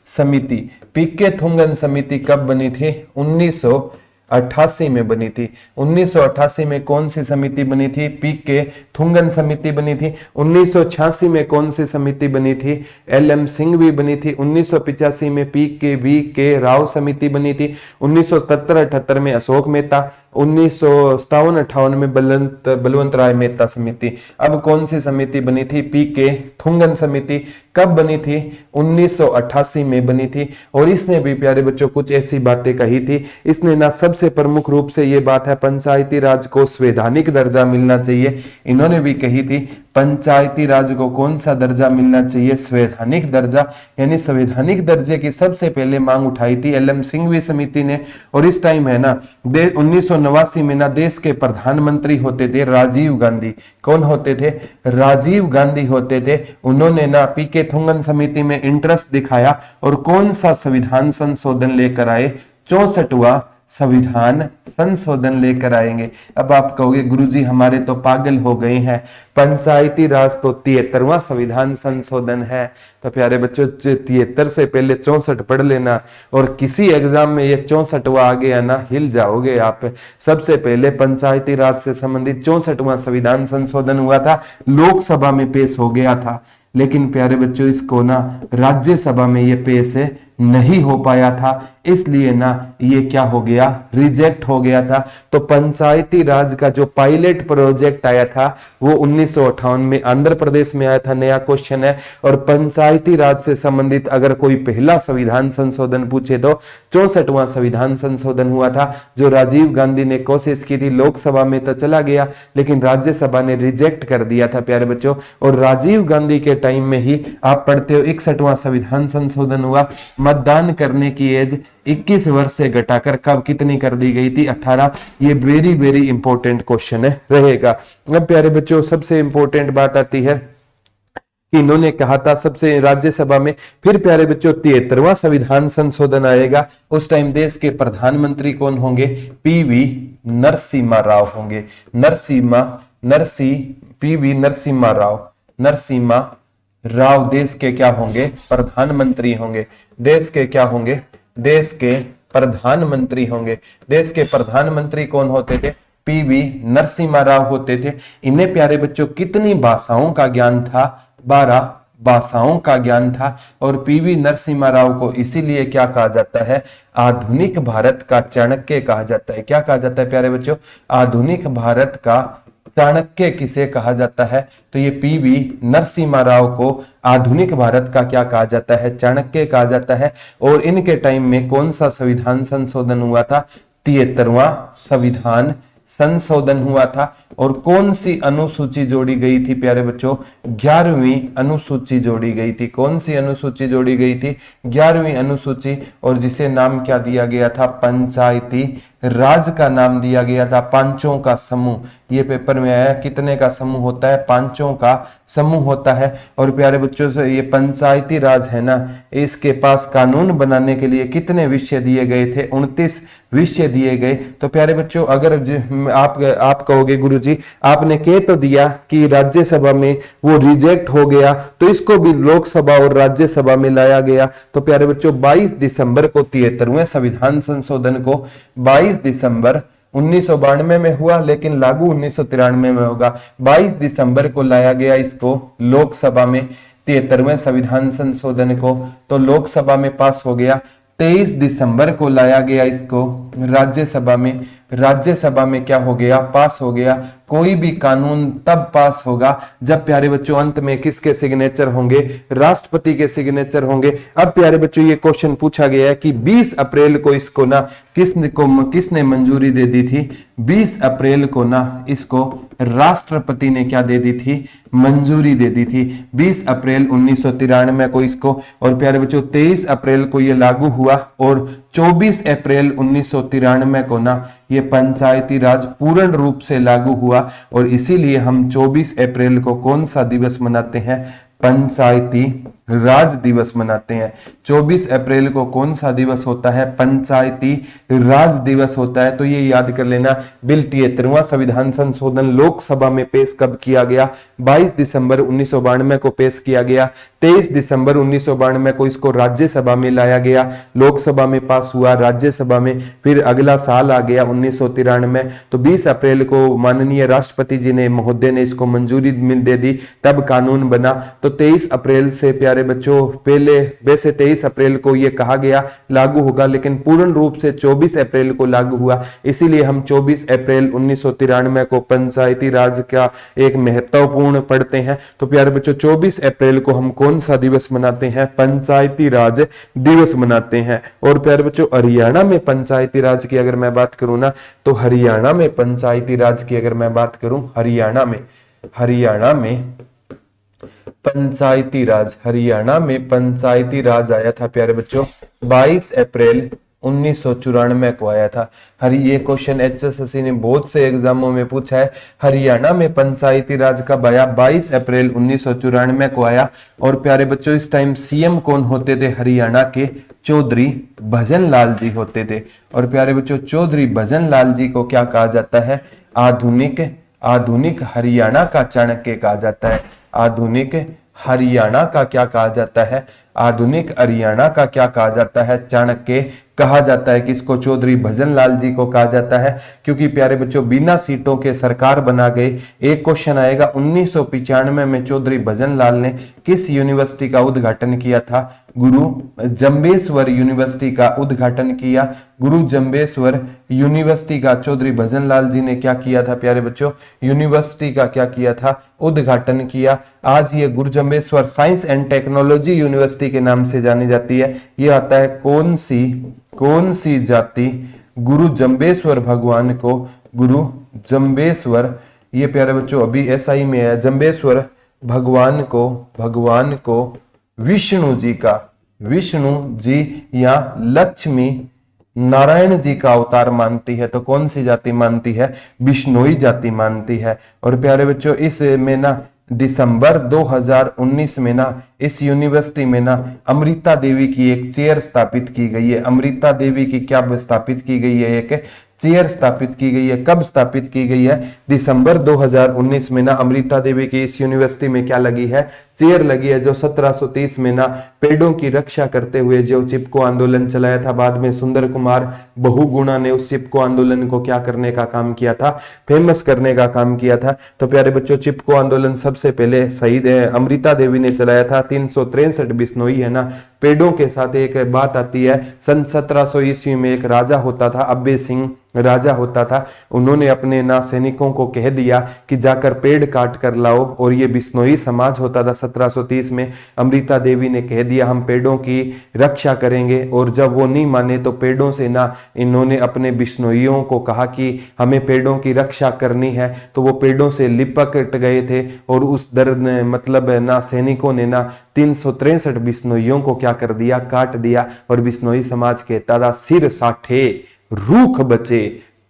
समिति, पीके थुंगन समिति कब बनी थी? 1988 में बनी थी। 1988 में कौन सी समिति बनी थी? पीके थुंगन समिति बनी थी। 1986 में कौन सी समिति बनी थी? LM सिंघवी बनी थी। 1985 में PKV राव समिति बनी थी। 1977-78 में अशोक मेहता। 1957-58 में बलवंत राय मेहता समिति। अब कौन सी समिति बनी थी? पीके थुंगन समिति। कब बनी थी? 1988 में बनी थी। और इसने भी प्यारे बच्चों कुछ ऐसी बातें कही थी। इसने ना सबसे प्रमुख रूप से ये बात है, पंचायती राज को संवैधानिक दर्जा मिलना चाहिए। इन्होंने भी कही थी पंचायती राज को कौन सा दर्जा मिलना चाहिए? संवैधानिक दर्जा, यानी संवैधानिक दर्जे की सबसे पहले मांग उठाई थी LM सिंघवी समिति ने। और इस टाइम है ना 1989 में ना देश के प्रधानमंत्री होते थे राजीव गांधी। कौन होते थे? राजीव गांधी होते थे। उन्होंने ना पीके थुंगन समिति में इंटरेस्ट दिखाया और कौन सा संविधान संशोधन लेकर आए? 64वां संविधान संशोधन लेकर आएंगे। अब आप कहोगे गुरुजी हमारे तो पागल हो गए हैं, पंचायती राज तो 73वां संविधान संशोधन है। तो प्यारे बच्चों 73 से पहले 64 पढ़ लेना, और किसी एग्जाम में ये 64वां आ गया ना, हिल जाओगे आप। सबसे पहले पंचायती राज से संबंधित 64वां संविधान संशोधन हुआ था, लोकसभा में पेश हो गया था। लेकिन प्यारे बच्चों इसको ना राज्यसभा में ये पेश नहीं हो पाया था, इसलिए ना ये क्या हो गया? रिजेक्ट हो गया था। तो पंचायती राज का जो पायलट प्रोजेक्ट आया था वो 1958 में आंध्र प्रदेश में आया था। नया क्वेश्चन है। और पंचायती राज से संबंधित अगर कोई पहला संविधान संशोधन पूछे तो 64वां संविधान संशोधन हुआ था, जो राजीव गांधी ने कोशिश की थी। लोकसभा में तो चला गया लेकिन राज्यसभा ने रिजेक्ट कर दिया था प्यारे बच्चों। और राजीव गांधी के टाइम में ही आप पढ़ते हो 61वां संविधान संशोधन हुआ। मतदान करने की एज 21 वर्ष से घटाकर कब कितनी कर दी गई थी? 18। ये वेरी वेरी इंपॉर्टेंट क्वेश्चन रहेगा। अब प्यारे बच्चों सबसे इंपॉर्टेंट बात आती है कि इन्होंने कहा था सबसे राज्यसभा में, फिर प्यारे बच्चों 73वां संविधान संशोधन आएगा। उस टाइम देश के प्रधानमंत्री कौन होंगे? PV नरसिम्हा राव होंगे। PV नरसिम्हा राव देश के क्या होंगे? प्रधानमंत्री होंगे। देश के क्या होंगे? देश के प्रधानमंत्री होंगे। देश के प्रधानमंत्री कौन होते थे? PV नरसिम्हा राव होते थे। इन्हें प्यारे बच्चों कितनी भाषाओं का ज्ञान था? 12 भाषाओं का ज्ञान था। और PV नरसिम्हा राव को इसीलिए क्या कहा जाता है? आधुनिक भारत का चाणक्य कहा जाता है। क्या कहा जाता है प्यारे बच्चों? आधुनिक भारत का चाणक्य किसे कहा जाता है? तो ये PV नरसिम्हा राव को आधुनिक भारत का क्या कहा जाता है? चाणक्य कहा जाता है। और इनके टाइम में कौन सा संविधान संशोधन हुआ था? 73वां संविधान संशोधन हुआ था। और कौन सी अनुसूची जोड़ी गई थी प्यारे बच्चों? 11वीं अनुसूची जोड़ी गई थी। कौन सी अनुसूची जोड़ी गई थी? 11वीं अनुसूची। और जिसे नाम क्या दिया गया था? पंचायती राज का नाम दिया गया था। पांचों का समूह, ये पेपर में आया, कितने का समूह होता है? पांचों का समूह होता है। और प्यारे बच्चों से ये पंचायती राज है ना, इसके पास कानून बनाने के लिए कितने विषय दिए गए थे? 29 विषय दिए गए। तो प्यारे बच्चों अगर आप कहोगे गुरुजी आपने कह तो दिया कि राज्यसभा में वो रिजेक्ट हो गया, तो इसको भी लोकसभा और राज्यसभा में लाया गया। तो प्यारे बच्चों 22 दिसंबर को 73वें संविधान संशोधन को 22 दिसंबर 1992 में हुआ, लेकिन लागू 1993 में होगा। 22 दिसंबर को लाया गया इसको लोकसभा में, 73वें संविधान संशोधन को। तो लोकसभा में पास हो गया। 23 दिसंबर को लाया गया इसको राज्यसभा में। राज्यसभा में क्या हो गया, पास हो गया। कोई भी कानून तब पास होगा जब प्यारे बच्चों अंत में किसके सिग्नेचर होंगे, राष्ट्रपति के सिग्नेचर होंगे। अब प्यारे बच्चों ये क्वेश्चन पूछा गया है कि 20 अप्रैल को इसको ना किसने मंजूरी दे दी थी, 20 अप्रैल को ना इसको राष्ट्रपति ने क्या दे दी थी, मंजूरी दे दी थी 20 अप्रैल 1993 को इसको। और प्यारे बच्चों 23 अप्रैल को ये लागू हुआ और 24 अप्रैल 1993 को ना ये पंचायती राज पूर्ण रूप से लागू हुआ। और इसीलिए हम 24 अप्रैल को कौन सा दिवस मनाते हैं, पंचायती राज दिवस मनाते हैं। 24 अप्रैल को कौन सा दिवस होता है, पंचायती राज दिवस होता है। तो ये याद कर लेना। बिल 73वां संविधान संशोधन लोकसभा में पेश कब किया गया, 22 दिसंबर 1992 को पेश किया गया। 23 दिसंबर 1992 को इसको राज्यसभा में लाया गया, लोकसभा में पास हुआ, राज्यसभा में फिर अगला साल आ गया 1993। तो 20 अप्रैल को माननीय राष्ट्रपति जी ने महोदय ने इसको मंजूरी दे दी, तब कानून बना। तो 23 अप्रैल से प्यारे बच्चों, पहले वैसे 23 अप्रैल को ये कहा गया लागू होगा, लेकिन पूर्ण रूप से 24 अप्रैल को लागू हुआ। इसीलिए हम 24 अप्रैल 1993 को पंचायती राज का एक महत्वपूर्ण पढ़ते हैं। तो प्यारे बच्चों 24 अप्रैल को हम कौन सा दिवस मनाते हैं, पंचायती राज दिवस मनाते हैं। और प्यारे बच्चों हरियाणा में पंचायती राज की अगर मैं बात करूं ना, तो हरियाणा में पंचायती राज की अगर मैं बात करूं, हरियाणा में पंचायती राज, हरियाणा में पंचायती राज आया था प्यारे बच्चों 22 अप्रैल 1994 को आया था। ये क्वेश्चन HSSC ने बहुत से एग्जामों में पूछा है। हरियाणा में पंचायती राज कब आया, 22 अप्रैल 1994 को आया। और प्यारे बच्चों इस टाइम सीएम कौन होते थे हरियाणा के, चौधरी भजन लाल जी होते थे। और प्यारे बच्चों चौधरी भजन लाल जी को क्या कहा जाता है, आधुनिक हरियाणा का चाणक्य कहा जाता है। आधुनिक हरियाणा का क्या कहा जाता है, आधुनिक हरियाणा का क्या कहा जाता है, चाणक्य कहा जाता है। किसको, चौधरी भजन लाल जी को कहा जाता है। क्योंकि प्यारे बच्चों बिना सीटों के सरकार बना गए। एक क्वेश्चन आएगा 1995 में चौधरी भजन लाल ने किस यूनिवर्सिटी का उद्घाटन किया था, गुरु जम्बेश्वर यूनिवर्सिटी का उद्घाटन किया। गुरु जम्बेश्वर यूनिवर्सिटी का चौधरी भजन लाल जी ने क्या किया था प्यारे बच्चों, यूनिवर्सिटी का क्या किया था, उद्घाटन किया। आज ये गुरु Jambheshwar science and technology university के नाम से जानी जाती है। ये आता है कौन सी जाति गुरु जम्बेश्वर भगवान को, गुरु जम्बेश्वर, ये प्यारे बच्चों अभी SI में है, जम्बेश्वर भगवान को विष्णु जी या लक्ष्मी नारायण जी का अवतार मानती है। तो कौन सी जाति मानती है, बिश्नोई जाति मानती है। और प्यारे बच्चों इस में ना दिसंबर 2019 में ना इस यूनिवर्सिटी में ना अमृता देवी की एक चेयर स्थापित की गई है। अमृता देवी की क्या स्थापित की गई है, एक चेयर स्थापित की गई है। कब स्थापित की गई है, दिसंबर 2019 में ना अमृता देवी की इस यूनिवर्सिटी में क्या लगी है, चेयर लगी है। जो 1730 में ना पेड़ों की रक्षा करते हुए जो चिपको आंदोलन चलाया था, बाद में सुंदर कुमार बहुगुणा ने उस चिपको आंदोलन को क्या करने का काम किया था, फेमस करने का काम किया था। तो प्यारे बच्चों चिपको आंदोलन सबसे पहले शहीद अमृता देवी ने चलाया था। 363 बिश्नोई है ना, पेड़ों के साथ एक बात आती है, सन 1700 ईस्वी में एक राजा होता था, अब्बे सिंह राजा होता था। उन्होंने अपने ना सैनिकों को कह दिया कि जाकर पेड़ काट कर लाओ। और ये बिश्नोई समाज होता था 1730 में। अमृता देवी ने कह दिया हम पेड़ों की रक्षा करेंगे। और जब वो नहीं माने तो पेड़ों से ना इन्होंने अपने बिश्नोइयों को कहा कि हमें पेड़ों की रक्षा करनी है। तो वो पेड़ों से लिपट गए थे और उस दर्द मतलब ना सैनिकों ने ना 363 बिश्नोइयों को क्या कर दिया, काट दिया। और बिश्नोई समाज कहता था सिर साठे रूख बचे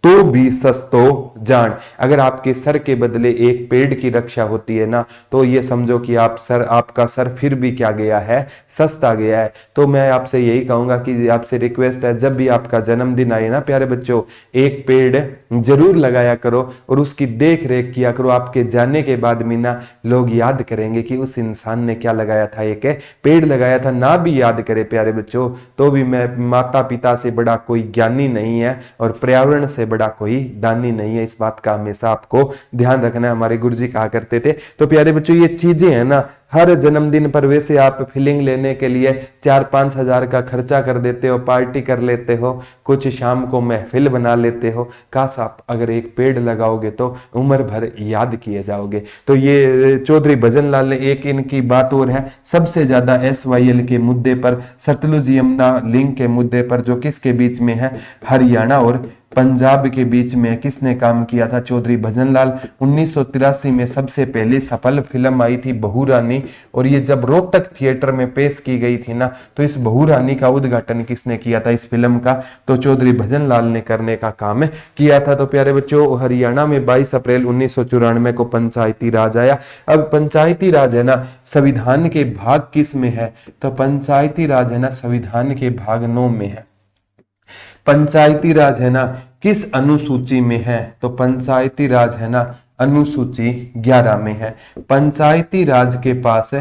तो भी सस्तो जान। अगर आपके सर के बदले एक पेड़ की रक्षा होती है ना, तो ये समझो कि आपका सर फिर भी क्या गया है, सस्ता गया है। तो मैं आपसे यही कहूंगा कि आपसे रिक्वेस्ट है, जब भी आपका जन्मदिन आए ना प्यारे बच्चों, एक पेड़ जरूर लगाया करो और उसकी देख रेख किया करो। आपके जाने के बाद भी ना लोग याद करेंगे कि उस इंसान ने क्या लगाया था, एक पेड़ लगाया था। ना भी याद करे प्यारे बच्चों, तो भी मैं माता पिता से बड़ा कोई ज्ञानी नहीं है और पर्यावरण से बड़ा कोई दानी नहीं है। इस बात का हमेशा आपको ध्यान रखना है, हमारे गुरुजी कहा करते थे। तो प्यारे बच्चों ये चीजें है ना, हर जन्मदिन पर वैसे आप फीलिंग लेने के लिए 4-5 हजार का खर्चा कर देते हो, पार्टी कर लेते हो, कुछ शाम को महफिल बना लेते हो। काश आप अगर एक पेड़ लगाओगे तो उम्र भर याद किए जाओगे। तो ये चौधरी भजन लाल ने एक इनकी बात और है, सबसे ज्यादा SYL के मुद्दे पर, सतलुज यमुना लिंक के मुद्दे पर, जो किसके बीच में है, हरियाणा और पंजाब के बीच में किसने काम किया था, चौधरी भजनलाल। 1983 में सबसे पहली सफल फिल्म आई थी बहू रानी, और ये जब रोहतक थिएटर में पेश की गई थी ना, तो इस बहू रानी का उद्घाटन किसने किया था इस फिल्म का, तो चौधरी भजनलाल ने करने का काम किया था। तो प्यारे बच्चों हरियाणा में 22 अप्रैल 1994 को पंचायती राज आया। अब पंचायती राज है ना संविधान के भाग किस में है, तो पंचायती राज है ना संविधान के भाग 9 में है। पंचायती राज है ना किस अनुसूची में है, तो पंचायती राज है ना अनुसूची 11 में है। पंचायती राज के पास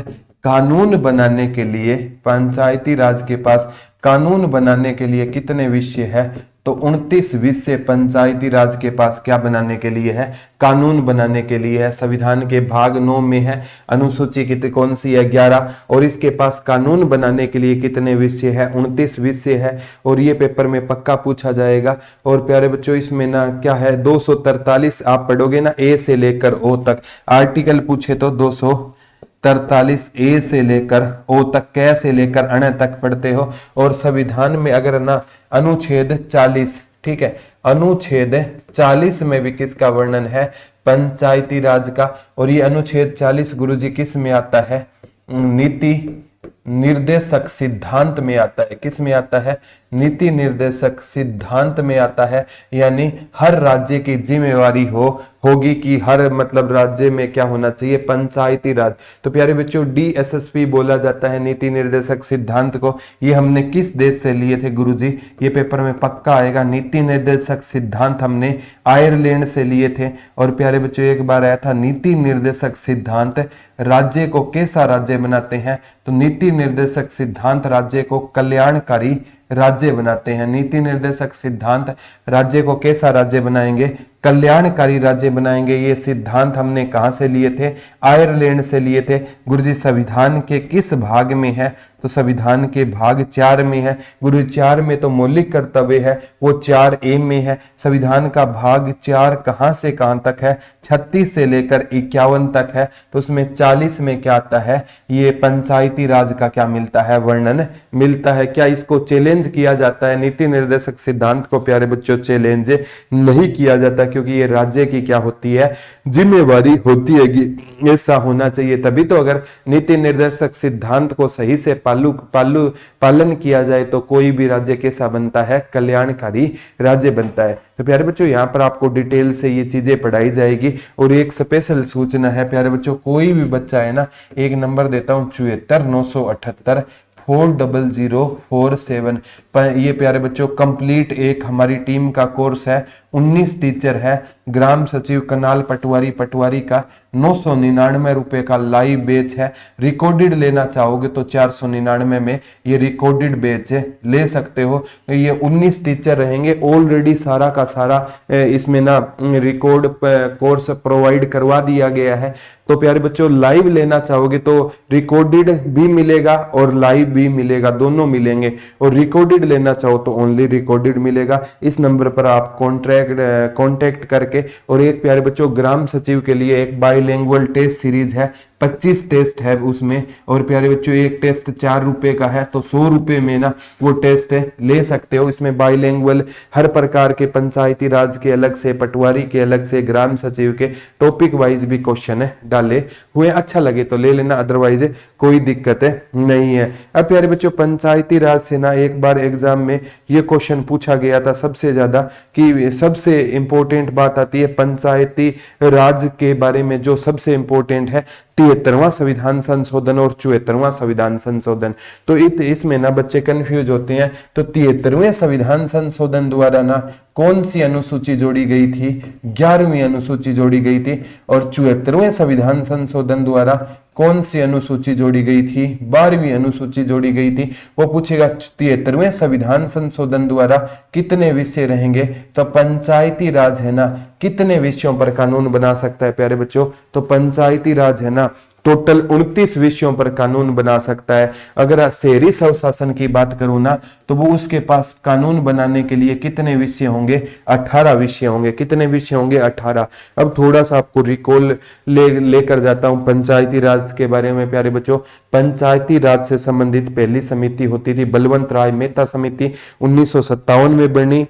कानून बनाने के लिए, पंचायती राज के पास कानून बनाने के लिए कितने विषय है, तो 29 विषय पंचायती राज के पास क्या बनाने के लिए है, कानून बनाने के लिए है। संविधान के भाग 9 में है, अनुसूची कितनी कौन सी है 11, और इसके पास कानून बनाने के लिए कितने विषय है, 29 विषय है। और ये पेपर में पक्का पूछा जाएगा। और प्यारे बच्चों इसमें ना क्या है 243 आप पढ़ोगे ना ए से लेकर ओ तक, आर्टिकल पूछे तो 243 ए से लेकर ओ तक, कै से लेकर अण तक पढ़ते हो। और संविधान में अगर ना अनुच्छेद 40, ठीक है, अनुच्छेद 40 में भी किसका वर्णन है, पंचायती राज का। और ये अनुच्छेद 40 गुरुजी किस में आता है, नीति निर्देशक सिद्धांत में आता है। किस में आता है, नीति निर्देशक सिद्धांत में आता है। यानी हर राज्य की जिम्मेवारी होगी कि हर मतलब राज्य में क्या होना चाहिए, पंचायती राज। तो प्यारे बच्चों DSSP बोला जाता है नीति निर्देशक सिद्धांत को। ये हमने किस देश से लिए थे गुरुजी, ये पेपर में पक्का आएगा। नीति निर्देशक सिद्धांत हमने आयरलैंड से लिए थे। और प्यारे बच्चों एक बार आया था नीति निर्देशक सिद्धांत राज्य को कैसा राज्य बनाते हैं, तो नीति निर्देशक सिद्धांत राज्य को कल्याणकारी राज्य बनाते हैं। नीति निर्देशक सिद्धांत राज्य को कैसा राज्य बनाएंगे, कल्याणकारी राज्य बनाएंगे। ये सिद्धांत हमने कहां से लिए थे, आयरलैंड से लिए थे। गुरुजी संविधान के किस भाग में है, तो संविधान के भाग 4 में है। गुरु 4 में तो मौलिक कर्तव्य है, वो 4A में है। संविधान का भाग 4 कहां से कहां तक है, 36 से लेकर 51 तक है। तो उसमें 40 में क्या आता है, ये पंचायती राज का क्या मिलता है, वर्णन मिलता है। क्या इसको चैलेंज किया जाता है, नीति निर्देशक सिद्धांत को प्यारे बच्चों चैलेंज नहीं किया जाता, क्योंकि ये राज्य की क्या होती है, जिम्मेवारी होती है कि ऐसा होना चाहिए। तभी तो अगर नीति निर्देशक सिद्धांत को सही से पालन किया जाए तो कोई भी राज्य कैसा बनता है, कल्याणकारी राज्य बनता है। तो प्यारे बच्चों यहाँ पर आपको डिटेल से ये चीजें पढ़ाई जाएगी। और एक स्पेशल सूचना है प्यारे बच्चों, कोई भी बच्चा है ना, एक नंबर देता हूँ 74 978 40047 पर। ये प्यारे बच्चों कंप्लीट एक हमारी टीम का कोर्स है, 19 टीचर है, ग्राम सचिव कनाल पटवारी का 999 रुपए का लाइव बैच है। रिकॉर्डेड लेना चाहोगे तो 499 में ये रिकॉर्डेड बैच ले सकते हो। ये 19 टीचर रहेंगे, ऑलरेडी सारा का सारा इसमें ना रिकॉर्ड कोर्स प्रोवाइड करवा दिया गया है। तो प्यारे बच्चों लाइव लेना चाहोगे तो रिकॉर्डेड भी मिलेगा और लाइव भी मिलेगा, दोनों मिलेंगे। और रिकॉर्डेड लेना चाहो तो ओनली रिकॉर्डेड मिलेगा। इस नंबर पर आप कॉन्टेक्ट करके। और एक प्यारे बच्चों ग्राम सचिव के लिए एक बाइलिंगुअल टेस्ट सीरीज है, 25 टेस्ट है उसमें। और प्यारे बच्चों एक टेस्ट 4 रुपए का है, तो 100 रुपए में ना वो टेस्ट ले सकते हो। इसमें बाइलिंगुअल हर प्रकार के पंचायती राज के अलग से, पटवारी के अलग से, ग्राम सचिव के टॉपिक वाइज भी क्वेश्चन डाले हुए। अच्छा लगे तो ले लेना, अदरवाइज कोई दिक्कत नहीं है। अब प्यारे बच्चों पंचायती राज से ना एक बार एग्जाम में ये क्वेश्चन पूछा गया था सबसे ज्यादा, कि सबसे इंपॉर्टेंट बात आती है पंचायती राज के बारे में, जो सबसे इंपॉर्टेंट है 73वां संविधान संशोधन और 74वां संविधान संशोधन। तो इसमें ना बच्चे कंफ्यूज होते हैं। तो 73वें संविधान संशोधन द्वारा ना कौन सी अनुसूची जोड़ी गई थी, 11वीं अनुसूची जोड़ी गई थी। और 74वें संविधान संशोधन द्वारा कौन सी अनुसूची जोड़ी गई थी? 12वीं अनुसूची जोड़ी गई थी। वो पूछेगा 73वें संविधान संशोधन द्वारा कितने विषय रहेंगे? तो पंचायती राज है ना कितने विषयों पर कानून बना सकता है प्यारे बच्चों? तो पंचायती राज है ना टोटल 29 विषयों पर कानून बना सकता है। अगर शहरी स्वशासन की बात करूं ना तो वो उसके पास कानून बनाने के लिए कितने विषय होंगे? 18 विषय होंगे। कितने विषय होंगे? 18। अब थोड़ा सा आपको रिकॉल लेकर जाता हूं पंचायती राज के बारे में प्यारे बच्चों। पंचायती राज से संबंधित पहली समिति होती थी बलवंत राय मेहता समिति, 1957 में बनी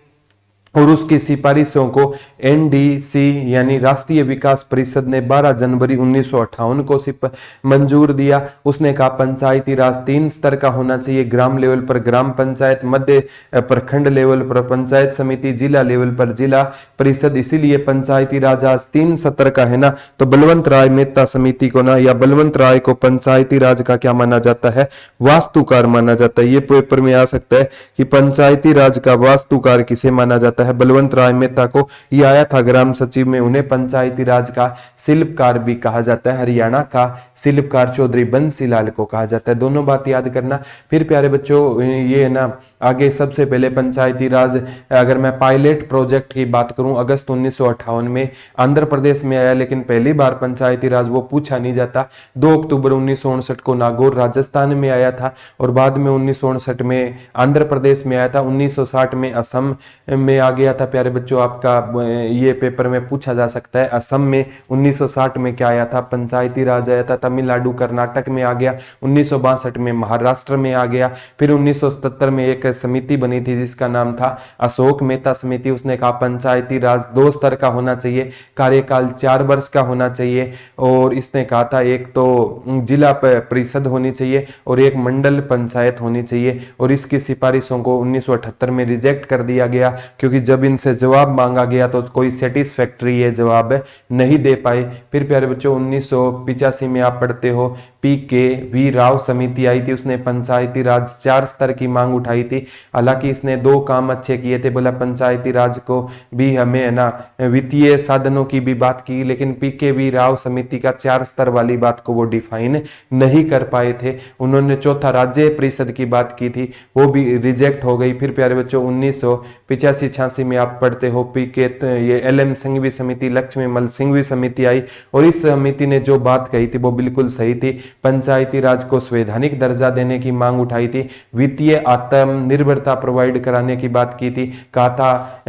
और उसकी सिफारिशों को एनडीसी यानी राष्ट्रीय विकास परिषद ने 12 जनवरी 1958 को मंजूर दिया। उसने कहा पंचायती राज 3 स्तर का होना चाहिए, ग्राम लेवल पर ग्राम पंचायत, मध्य प्रखंड लेवल पर पंचायत समिति, जिला लेवल पर जिला परिषद। इसीलिए पंचायती राज आज 3 स्तर का है ना। तो बलवंत राय मेहता समिति को ना या बलवंत राय को पंचायती राज का क्या माना जाता है? वास्तुकार माना जाता है। ये पेपर में आ सकता है कि पंचायती राज का वास्तुकार किसे माना जाता है? बलवंत राय मेहता को। ये आया था ग्राम सचिव में। उन्हें पंचायती राज का शिल्पकार भी कहा जाता है। हरियाणा का शिल्पकार चौधरी बंसीलाल को कहा जाता है। दोनों बात याद करना। फिर प्यारे बच्चों ये ना आगे सबसे पहले पंचायती राज, अगर मैं पायलट प्रोजेक्ट की बात करूं, अगस्त 1958 में आंध्र प्रदेश में आया, लेकिन पहली बार पंचायती राज वो पूछा नहीं जाता। 2 अक्टूबर 1959 को नागौर राजस्थान में आया था और बाद में 1959 में आंध्र प्रदेश में आया था। 1960 में असम में आ गया था प्यारे बच्चों। आपका ये पेपर में पूछा जा सकता है। असम में 1960 में क्या आया था? पंचायती राज आया था। तमिलनाडु कर्नाटक में आ गया। 1962 में महाराष्ट्र में आ गया। फिर 1977 में एक समिति बनी थी जिसका नाम था अशोक मेहता समिति। उसने कहा पंचायती राज 2 स्तर का होना चाहिए, कार्यकाल 4 वर्ष का होना चाहिए और इसने कहा था एक तो जिला परिषद होनी चाहिए और एक मंडल पंचायत होनी चाहिए। और इसकी सिफारिशों को 1978 में रिजेक्ट कर दिया गया क्योंकि जब इनसे जवाब मांगा गया तो कोई सेटिस्फैक्ट्री ये जवाब नहीं दे पाए। फिर प्यारे बच्चों 1985 में आप पढ़ते हो PKV राव समिति आई थी। उसने पंचायती राज 4 स्तर की मांग उठाई थी। हालांकि इसने 2 काम अच्छे किए थे। बोला पंचायती राज को भी हमें है ना वित्तीय साधनों की भी बात की, लेकिन PKV राव समिति का 4 स्तर वाली बात को वो डिफाइन नहीं कर पाए थे। उन्होंने चौथा राज्य परिषद की बात की थी, वो भी रिजेक्ट हो गई। फिर प्यारे बच्चों 1985-86 में आप पढ़ते हो ये LM सिंघवी समिति, लक्ष्मी मल सिंघवी समिति आई और इस समिति ने जो बात कही थी वो बिल्कुल सही थी। पंचायती राज को संवैधानिक दर्जा देने की मांग उठाई थी, वित्तीय आत्मनिर्भरता प्रोवाइड कराने की बात की थी। कहा था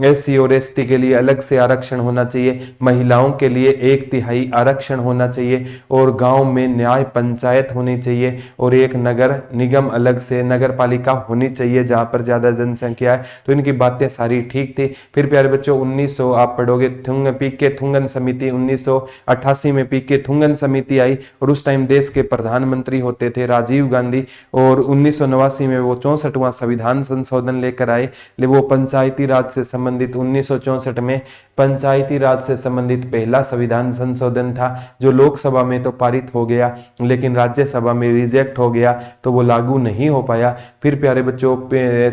SC और ST के लिए अलग से आरक्षण होना चाहिए, महिलाओं के लिए 1/3 आरक्षण होना चाहिए और गांव में न्याय पंचायत होनी चाहिए और एक नगर निगम अलग से नगर पालिका होनी चाहिए जहां पर ज्यादा जनसंख्या है। तो इनकी बातें सारी ठीक थी। फिर प्यारे बच्चों 1900 आप पढ़ोगे PK थुंगन समिति। 1988 में PK थुंगन समिति आई और उस टाइम देश के प्रधानमंत्री होते थे राजीव गांधी और 1989 में वो 64वां संविधान संशोधन लेकर आए। वो पंचायती राज से संबंधित 1964 में पंचायती राज से संबंधित पहला संविधान संशोधन था जो लोकसभा में तो पारित हो गया लेकिन राज्यसभा में रिजेक्ट हो गया, तो वो लागू नहीं हो पाया। फिर प्यारे बच्चों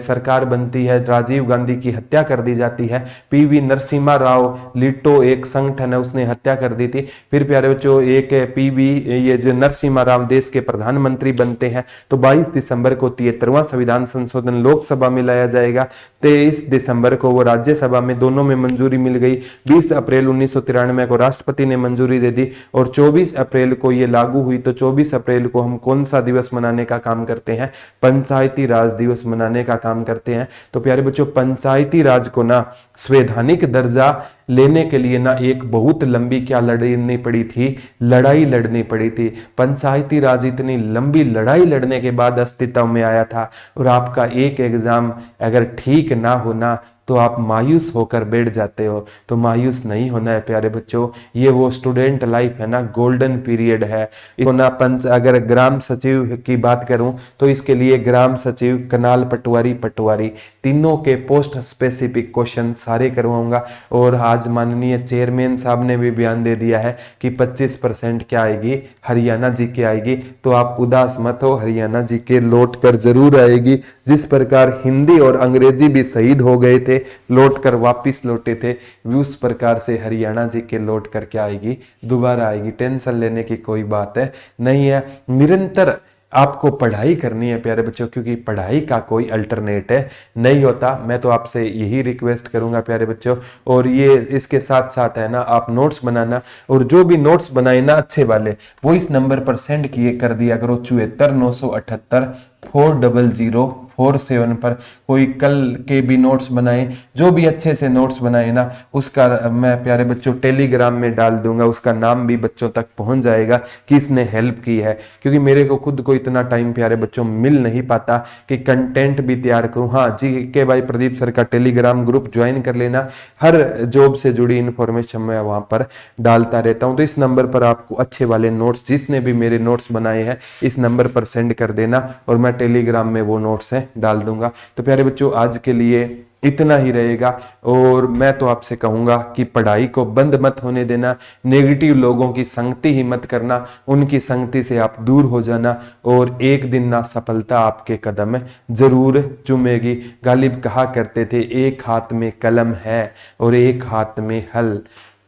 सरकार बनती है, राजीव गांधी की हत्या कर दी जाती है। PV नरसिम्हा राव लिटो एक संगठन है, उसने हत्या कर दी थी। फिर प्यारे बच्चों एक PV ये जो नरसिम्हा राव देश के प्रधानमंत्री बनते हैं तो 22 दिसंबर को 73वां संविधान संशोधन लोकसभा में लाया जाएगा। 23 दिसंबर को वो राज्यसभा में, दोनों में मंजूरी मिल गई। 20 अप्रैल 1993 को राष्ट्रपति ने मंजूरी दे दी और 24 अप्रैल को ये लागू हुई। तो 24 अप्रैल को हम कौन सा दिवस मनाने का काम करते हैं? पंचायती राज दिवस मनाने का काम करते हैं। तो प्यारे बच्चों पंचायती राज को ना संवैधानिक दर्जा लेने के लिए ना एक बहुत लंबी क्या लड़नी पड़ी थी? लड़ाई लड़नी पड़ी थी। पंचायती राज इतनी लंबी लड़ाई लड़ने के बाद अस्तित्व में आया था और आपका एक एग्जाम अगर ठीक ना होना तो आप मायूस होकर बैठ जाते हो। तो मायूस नहीं होना है प्यारे बच्चों, ये वो स्टूडेंट लाइफ है ना, गोल्डन पीरियड है। ना अगर ग्राम सचिव की बात करूं तो इसके लिए ग्राम सचिव, कनाल पटवारी तीनों के पोस्ट स्पेसिफिक क्वेश्चन सारे करवाऊंगा। और आज माननीय चेयरमैन साहब ने भी बयान दे दिया है कि 25% क्या आएगी? हरियाणा जी के आएगी। तो आप उदास मत हो, हरियाणा जी के लौट कर जरूर आएगी। जिस प्रकार हिंदी और अंग्रेजी भी शहीद हो गए थे लौट कर वापिस लौटे थे, वे उस प्रकार से हरियाणा जी के लौट कर क्या आएगी, दोबारा आएगी। टेंशन लेने की कोई बात है नहीं है। निरंतर आपको पढ़ाई करनी है प्यारे बच्चों, क्योंकि पढ़ाई का कोई अल्टरनेट है नहीं होता। मैं तो आपसे यही रिक्वेस्ट करूंगा प्यारे बच्चों। और ये इसके साथ साथ है ना, आप नोट्स बनाना, और जो भी नोट्स बनाए ना अच्छे वाले, वो इस नंबर पर सेंड किए कर दिया करो 74,978,400,407 पर। कोई कल के भी नोट्स बनाए, जो भी अच्छे से नोट्स बनाए ना, उसका मैं प्यारे बच्चों टेलीग्राम में डाल दूंगा, उसका नाम भी बच्चों तक पहुंच जाएगा कि इसने हेल्प की है। क्योंकि मेरे को खुद को इतना टाइम प्यारे बच्चों मिल नहीं पाता कि कंटेंट भी तैयार करूं। हाँ जी के भाई प्रदीप सर का टेलीग्राम ग्रुप ज्वाइन कर लेना, हर जॉब से जुड़ी इंफॉर्मेशन मैं वहां पर डालता रहता हूं। तो इस नंबर पर आपको अच्छे वाले नोट्स, जिसने भी मेरे नोट्स बनाए हैं, इस नंबर पर सेंड कर देना, और मैं टेलीग्राम में वो नोट्स हैं डाल दूंगा। तो प्यारे बच्चों आज के लिए इतना ही रहेगा। और मैं तो आपसे कहूंगा कि पढ़ाई को बंद मत होने देना, नेगेटिव लोगों की संगति ही मत करना, उनकी संगति से आप दूर हो जाना, और एक दिन ना सफलता आपके कदम जरूर चूमेगी। गालिब कहा करते थे, एक हाथ में कलम है और एक हाथ में हल,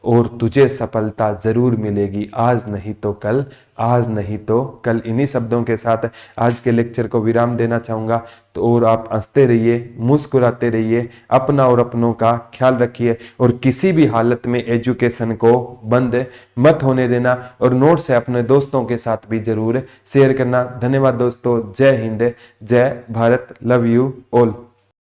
और तुझे सफलता जरूर मिलेगी, आज नहीं तो कल, आज नहीं तो कल। इन्हीं शब्दों के साथ आज के लेक्चर को विराम देना चाहूंगा। तो और आप हंसते रहिए, मुस्कुराते रहिए, अपना और अपनों का ख्याल रखिए, और किसी भी हालत में एजुकेशन को बंद मत होने देना, और नोट से अपने दोस्तों के साथ भी जरूर शेयर करना। धन्यवाद दोस्तों, जय हिंद, जय भारत, लव यू ऑल।